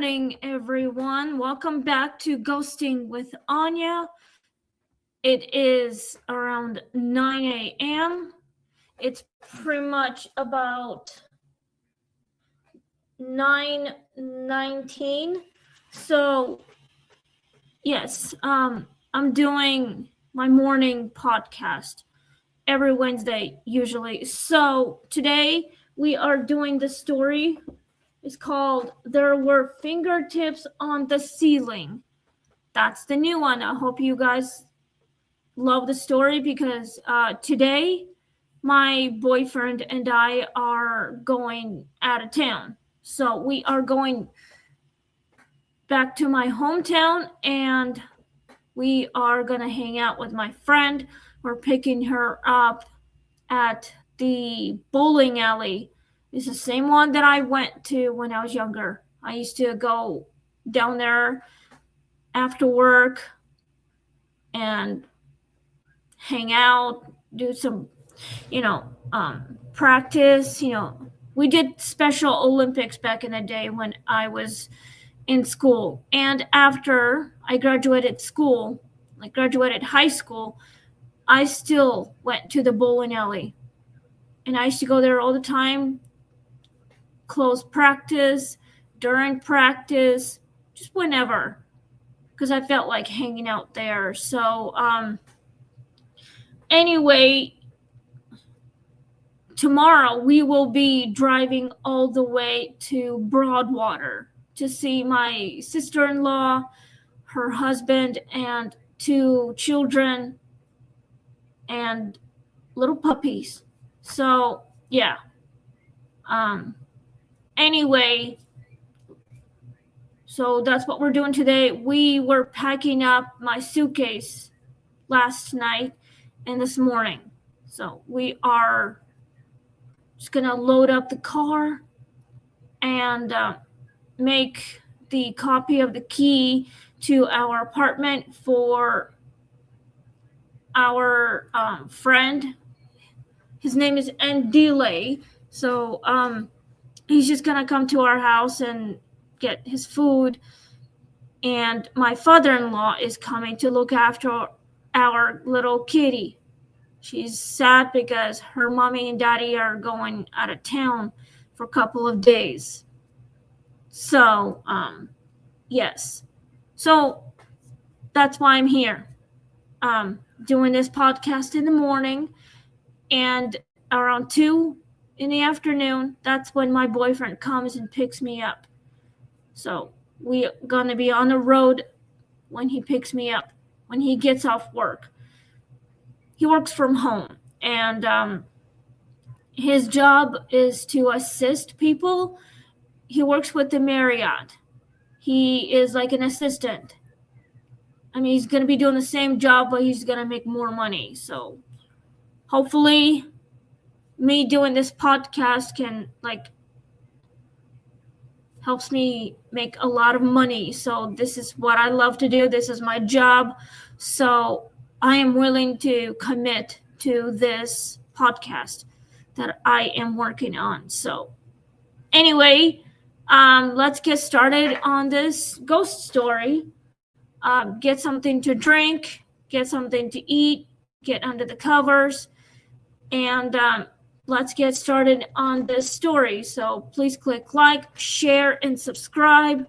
morning, everyone. Welcome back to Ghosting with Anya. It is around 9 a.m. It's pretty much about 9:19. So, yes, I'm doing my morning podcast every Wednesday, usually. So, today we are doing the story. It's called There Were Fingertips on the Ceiling. That's the new one. I hope you guys love the story because today my boyfriend and I are going out of town. So we are going back to my hometown and we are going to hang out with my friend. We're picking her up at the bowling alley. It's the same one that I went to when I was younger. I used to go down there after work and hang out, do some, practice. We did Special Olympics back in the day when I was in school. And after I graduated high school, I still went to the bowling alley. And I used to go there all the time, close practice, during practice, just whenever, because I felt like hanging out there. So, anyway, tomorrow we will be driving all the way to Broadwater to see my sister-in-law, her husband, and 2 children and little puppies. So, yeah. Anyway, so that's what we're doing today. We were packing up my suitcase last night and this morning. So we are just going to load up the car and make the copy of the key to our apartment for our friend. His name is Ndile. So he's just going to come to our house and get his food. And my father-in-law is coming to look after our little kitty. She's sad because her mommy and daddy are going out of town for a couple of days. So, yes. So that's why I'm here, doing this podcast in the morning, and around 2 in the afternoon, that's when my boyfriend comes and picks me up. So we're going to be on the road when he picks me up, when he gets off work. He works from home, and his job is to assist people. He works with the Marriott. He is like an assistant. I mean, he's going to be doing the same job, but he's going to make more money. So hopefully me doing this podcast can helps me make a lot of money. So this is what I love to do. This is my job. So I am willing to commit to this podcast that I am working on. So anyway, let's get started on this ghost story. Get something to drink, get something to eat, get under the covers, and let's get started on this story. So please click like, share, and subscribe,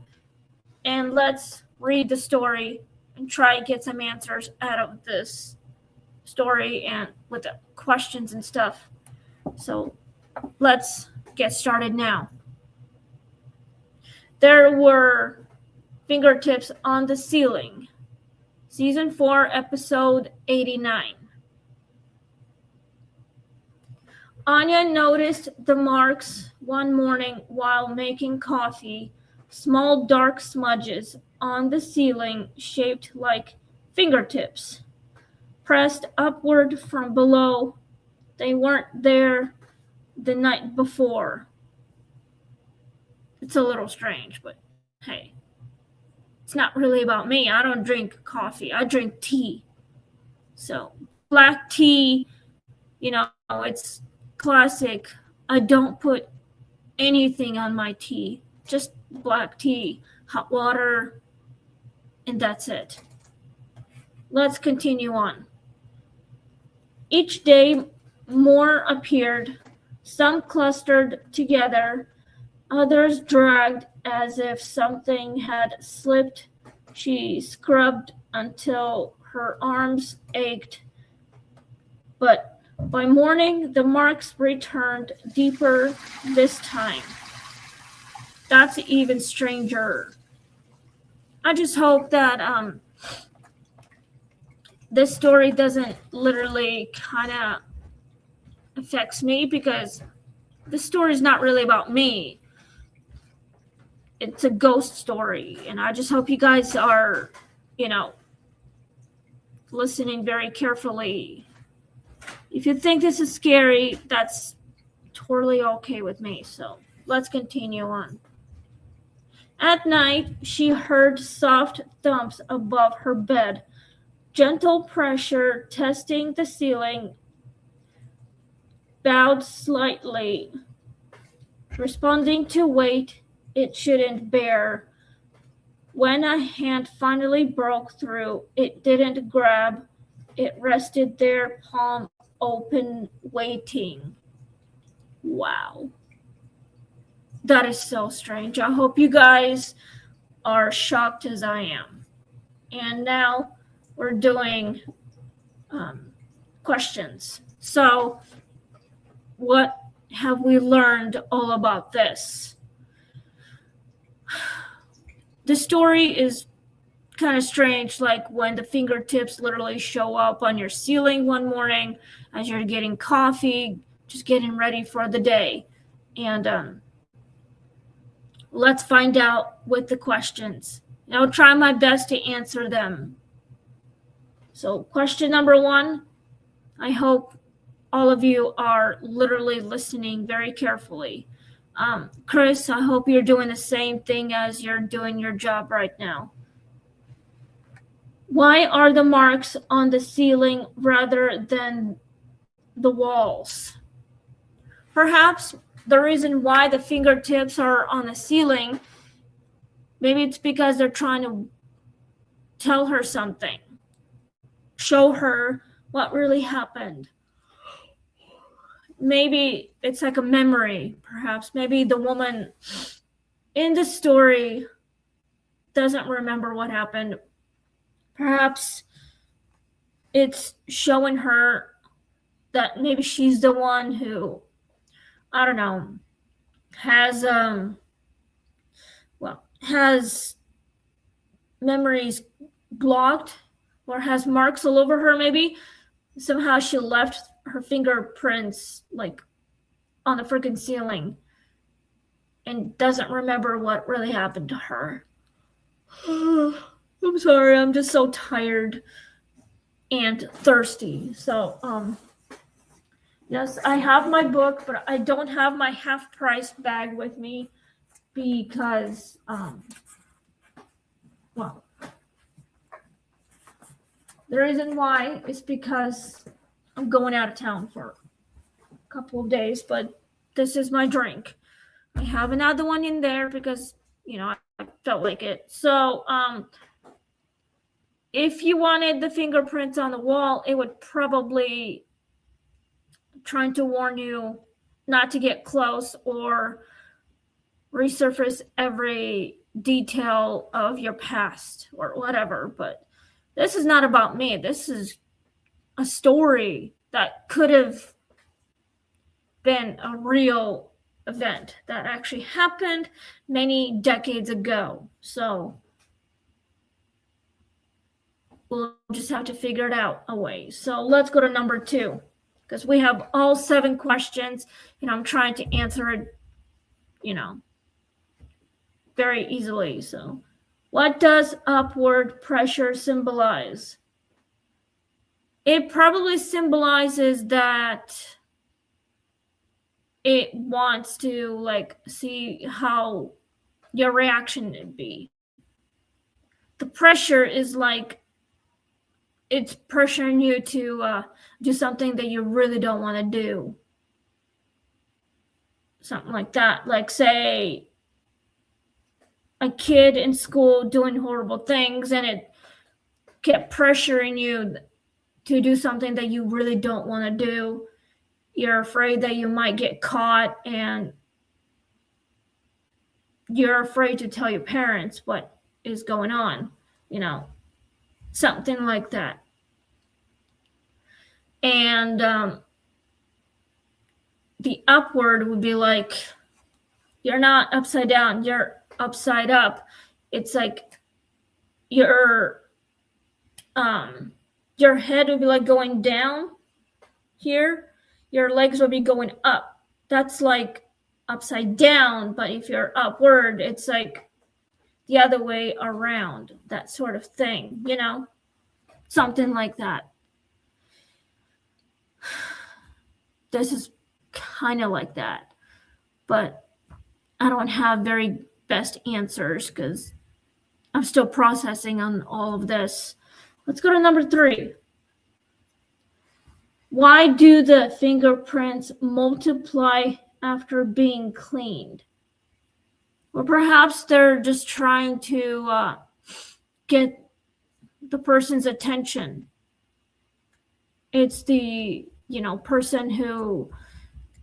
and let's read the story and try and get some answers out of this story and with the questions and stuff. So let's get started now. There Were Fingertips on the Ceiling, Season 4, Episode 89. Anya noticed the marks one morning while making coffee, small dark smudges on the ceiling shaped like fingertips, pressed upward from below. They weren't there the night before. It's a little strange, but hey, it's not really about me. I don't drink coffee. I drink tea. So black tea, it's classic. I don't put anything on my tea, just black tea. hot water, and that's it. Let's continue on. Each day, more appeared, some clustered together, others dragged as if something had slipped. She scrubbed until her arms ached, but by morning the marks returned, deeper this time. That's even stranger. I just hope that this story doesn't literally kind of affects me, because this story is not really about me. It's a ghost story, and I just hope you guys are, listening very carefully. If you think this is scary, that's totally okay with me. So let's continue on. At night, she heard soft thumps above her bed, gentle pressure testing the ceiling, bowed slightly, responding to weight it shouldn't bear. When a hand finally broke through, it didn't grab. It rested there, palm open, waiting. Wow. That is so strange. I hope you guys are shocked as I am. And now we're doing questions. So, what have we learned all about this? The story is kind of strange, like when the fingertips literally show up on your ceiling one morning as you're getting coffee, just getting ready for the day. And let's find out with the questions. And I'll try my best to answer them. So question number 1, I hope all of you are literally listening very carefully. Chris, I hope you're doing the same thing as you're doing your job right now. Why are the marks on the ceiling rather than the walls? Perhaps the reason why the fingertips are on the ceiling, maybe it's because they're trying to tell her something, show her what really happened. Maybe it's like a memory, perhaps. Maybe the woman in the story doesn't remember what happened. Perhaps it's showing her that maybe she's the one who, I don't know, has memories blocked or has marks all over her. Maybe somehow she left her fingerprints like on the freaking ceiling and doesn't remember what really happened to her. I'm sorry, I'm just so tired and thirsty. So, yes, I have my book, but I don't have my half-price bag with me because, the reason why is because I'm going out of town for a couple of days, but this is my drink. I have another one in there because, I felt like it. So, if you wanted the fingerprints on the wall, it would probably trying to warn you not to get close or resurface every detail of your past or whatever. But this is not about me. This is a story that could have been a real event that actually happened many decades ago. So we'll just have to figure it out a way. So let's go to number 2, because we have all 7 questions and I'm trying to answer it, very easily. So what does upward pressure symbolize? It probably symbolizes that it wants to see how your reaction would be. The pressure is it's pressuring you to do something that you really don't want to do. Something like that. Like, say, a kid in school doing horrible things and it kept pressuring you to do something that you really don't want to do. You're afraid that you might get caught and you're afraid to tell your parents what is going on, something like that. And the upward would be like, you're not upside down, you're upside up. It's like your head would be like going down here, your legs will be going up. That's like upside down, but if you're upward, it's like the other way around, that sort of thing, something like that. This is kind of like that, but I don't have very best answers because I'm still processing on all of this. Let's go to number 3. Why do the fingerprints multiply after being cleaned? Or perhaps they're just trying to get the person's attention. It's the person who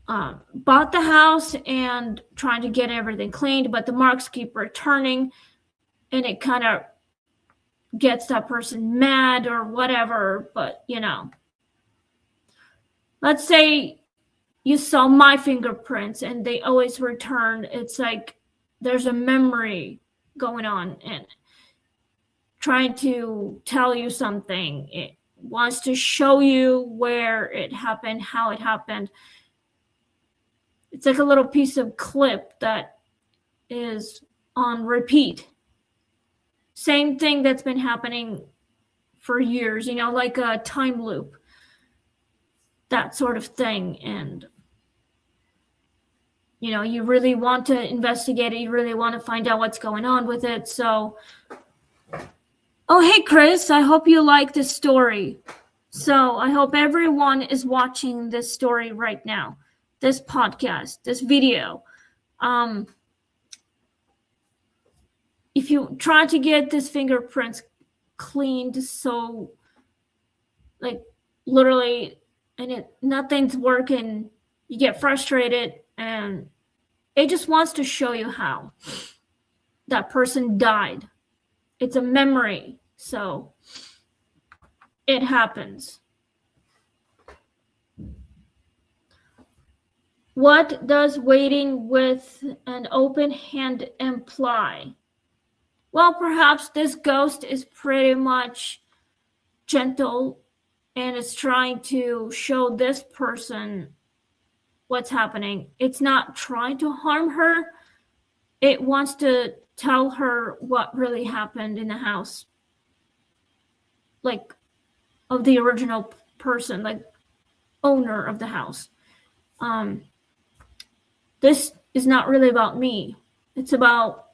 bought the house and trying to get everything cleaned, but the marks keep returning, and it kind of gets that person mad or whatever. But let's say you saw my fingerprints and they always return. It's like there's a memory going on and trying to tell you something. It wants to show you where it happened, how it happened. It's like a little piece of clip that is on repeat. Same thing that's been happening for years, like a time loop, that sort of thing. And you really want to investigate it. You really want to find out what's going on with it. So, oh, hey, Chris, I hope you like this story. So I hope everyone is watching this story right now, this podcast, this video. If you try to get this fingerprints cleaned, so like literally, and nothing's working, you get frustrated, and it just wants to show you how that person died. It's a memory, so it happens. What does waiting with an open hand imply? Well, perhaps this ghost is pretty much gentle and is trying to show this person what's happening. It's not trying to harm her. It wants to tell her what really happened in the house, like of the original person, like owner of the house. This is not really about me. It's about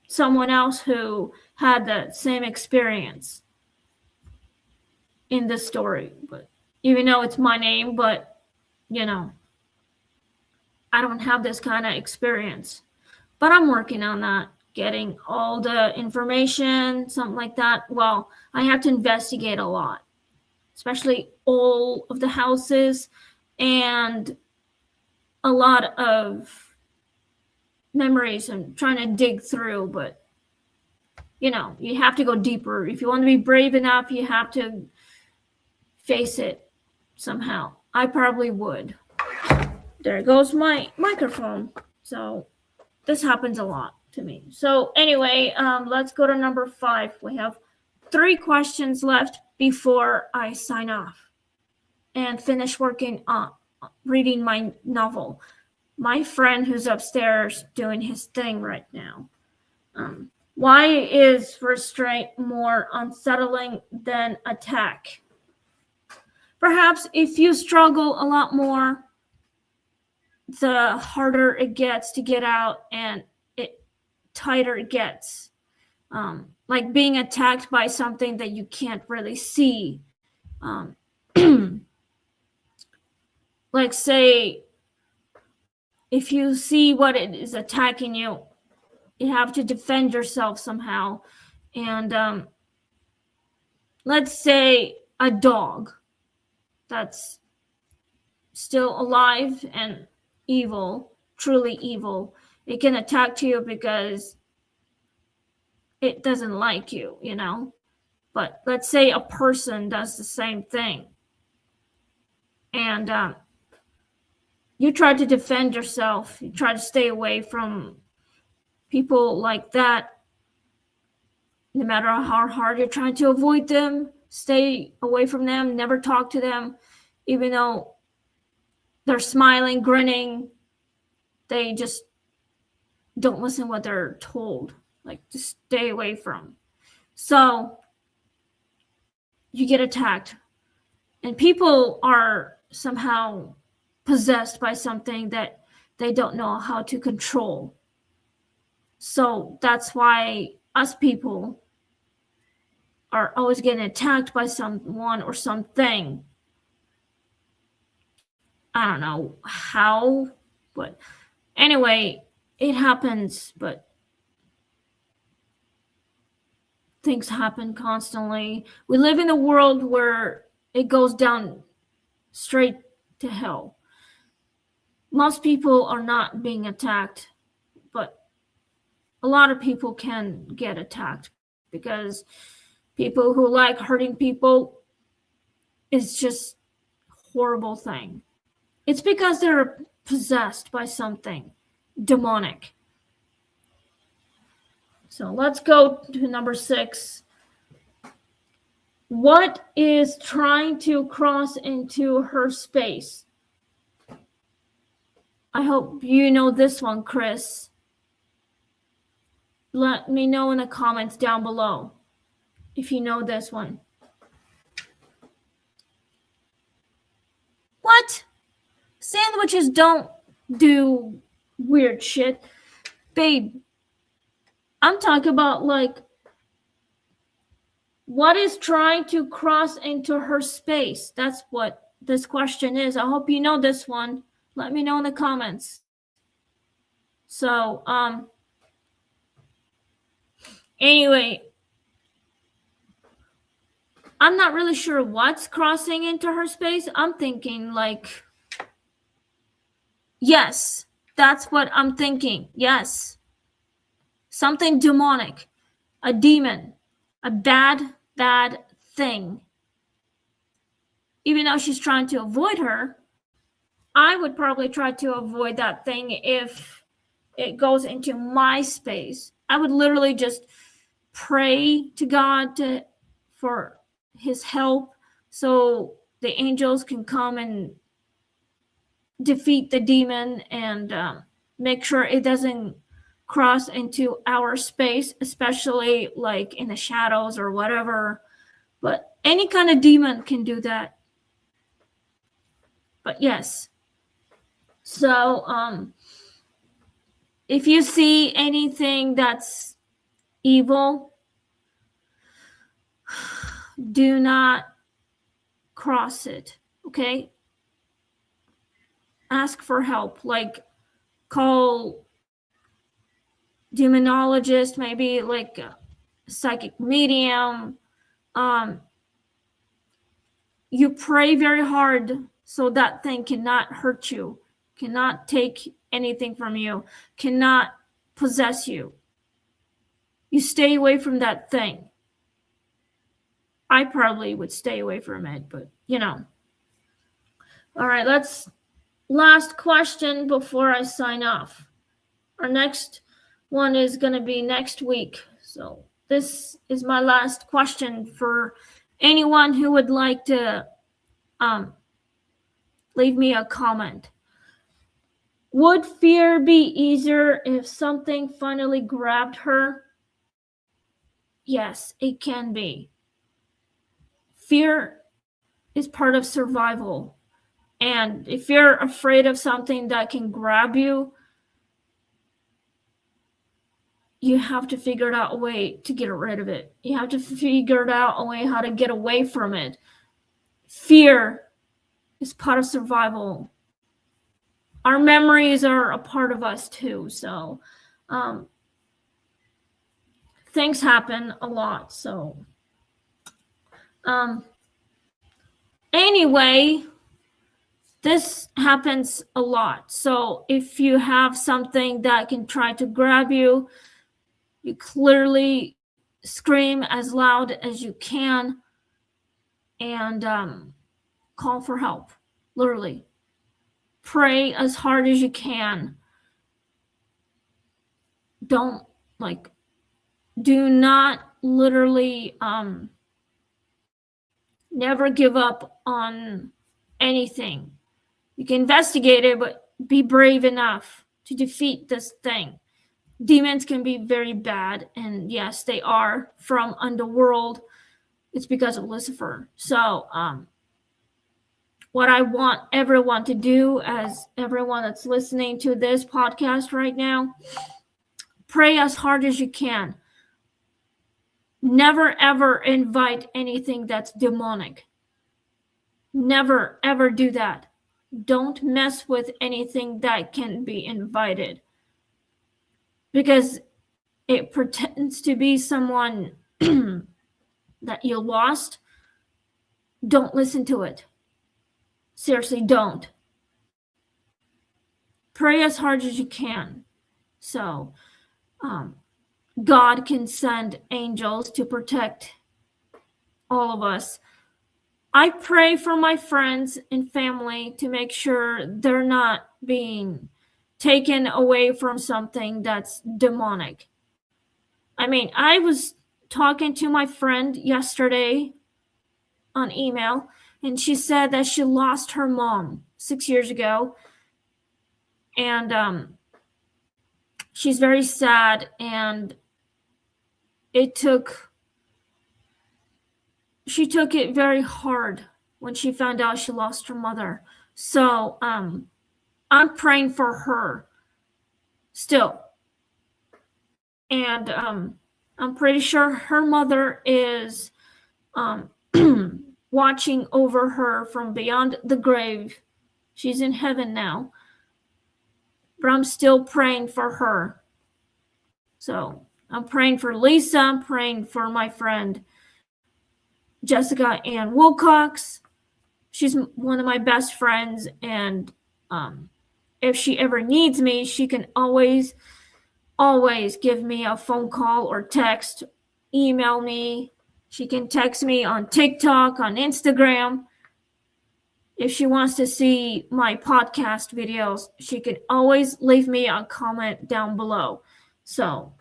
someone else who had that same experience in this story. But even though it's my name, but I don't have this kind of experience. But I'm working on that, getting all the information, something like that. Well, I have to investigate a lot, especially all of the houses and a lot of memories I'm trying to dig through. But you have to go deeper. If you want to be brave enough, you have to face it somehow. I probably would. There goes my microphone. So this happens a lot to me. So anyway, let's go to number 5. We have 3 questions left before I sign off and finish working on reading my novel. My friend who's upstairs doing his thing right now. Why is restraint more unsettling than attack? Perhaps if you struggle a lot more, the harder it gets to get out and it tighter it gets. Like being attacked by something that you can't really see. Like say, if you see what it is attacking you, You have to defend yourself somehow. And let's say a dog that's still alive and evil, truly evil, it can attack you because it doesn't like you, you know? But let's say a person does the same thing, and you try to defend yourself, you try to stay away from people like that, no matter how hard you're trying to avoid them, stay away from them, never talk to them, even though they're smiling, grinning, they just don't listen what they're told, like just stay away from. So you get attacked, and people are somehow possessed by something that they don't know how to control. So that's why us people are always getting attacked by someone or something. I don't know how, but anyway, it happens. But things happen constantly. We live in a world where it goes down straight to hell. Most people are not being attacked, but a lot of people can get attacked because people who like hurting people is just a horrible thing. It's because they're possessed by something demonic. So let's go to number 6. What is trying to cross into her space? I hope you know this one, Chris. Let me know in the comments down below if you know this one. What? Sandwiches don't do weird shit. Babe, I'm talking about like what is trying to cross into her space? That's what this question is. I hope you know this one. Let me know in the comments. So, anyway, I'm not really sure what's crossing into her space. I'm thinking like, yes, that's what I'm thinking. Yes. Something demonic, a demon, a bad thing. Even though she's trying to avoid her, I would probably try to avoid that thing if it goes into my space. I would literally just pray to God for his help so the angels can come and defeat the demon and make sure it doesn't cross into our space, especially like in the shadows or whatever. But any kind of demon can do that. But yes. So if you see anything that's evil, do not cross it, okay? Ask for help, like call demonologist, maybe like a psychic medium. You pray very hard so that thing cannot hurt you, cannot take anything from you, cannot possess you. You stay away from that thing. I probably would stay away from it, but you know. All right, last question before I sign off. Our next one is going to be next week. So this is my last question for anyone who would like to leave me a comment. Would fear be easier if something finally grabbed her? Yes, it can be. Fear is part of survival. And if you're afraid of something that can grab you, you have to figure out a way to get rid of it. You have to figure out a way how to get away from it. Fear is part of survival. Our memories are a part of us too. So things happen a lot. So anyway, this happens a lot. So if you have something that can try to grab you, you clearly scream as loud as you can and call for help. Literally. Pray as hard as you can. Don't do not literally never give up on anything. You can investigate it, but be brave enough to defeat this thing. Demons can be very bad, and yes, they are from underworld. It's because of Lucifer. So what I want everyone to do, as everyone that's listening to this podcast right now, pray as hard as you can. Never ever invite anything that's demonic. Never ever do that. Don't mess with anything that can be invited, because it pretends to be someone that you lost. Don't listen to it. Seriously, don't. Pray as hard as you can. So God can send angels to protect all of us. I pray for my friends and family to make sure they're not being taken away from something that's demonic. I mean, I was talking to my friend yesterday on email, and she said that she lost her mom 6 years ago, and she's very sad, and she took it very hard when she found out she lost her mother. So I'm praying for her still, and I'm pretty sure her mother is watching over her from beyond the grave. She's in heaven now, but I'm still praying for her. So I'm praying for Lisa. I'm praying for my friend Jessica Ann Wilcox. She's one of my best friends, and if she ever needs me, she can always give me a phone call or text, email me. She can text me on TikTok, on Instagram. If she wants to see my podcast videos, she can always leave me a comment down below. So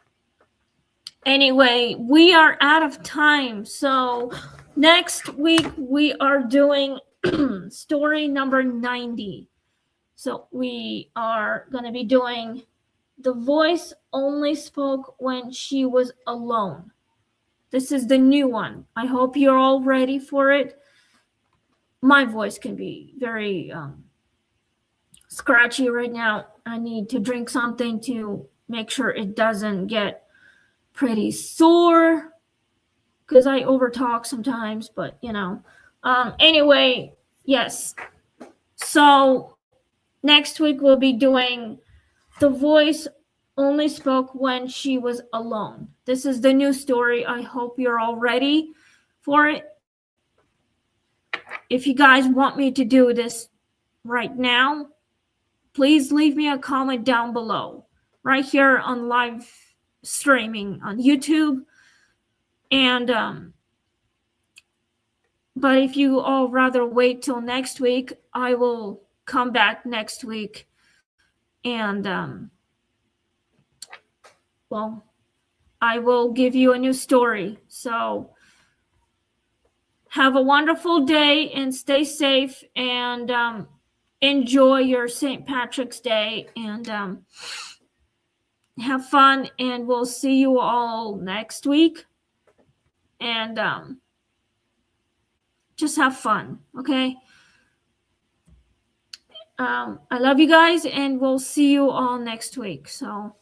anyway, we are out of time. So next week we are doing story number 90. So we are going to be doing The Voice Only Spoke When She Was Alone. This is the new one. I hope you're all ready for it. My voice can be very scratchy right now. I need to drink something to make sure it doesn't get pretty sore, because I overtalk sometimes, but anyway, yes. So next week we'll be doing The Voice Only Spoke When She Was Alone. This is the new story. I hope you're all ready for it. If you guys want me to do this right now, please leave me a comment down below, right here on live streaming on YouTube. And but if you all rather wait till next week, I will come back next week, and I will give you a new story. So have a wonderful day and stay safe, and enjoy your St. Patrick's Day, and have fun, and we'll see you all next week. And just have fun, okay? I love you guys, and we'll see you all next week. So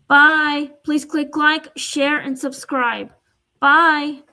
bye. Please click like, share, and subscribe. Bye.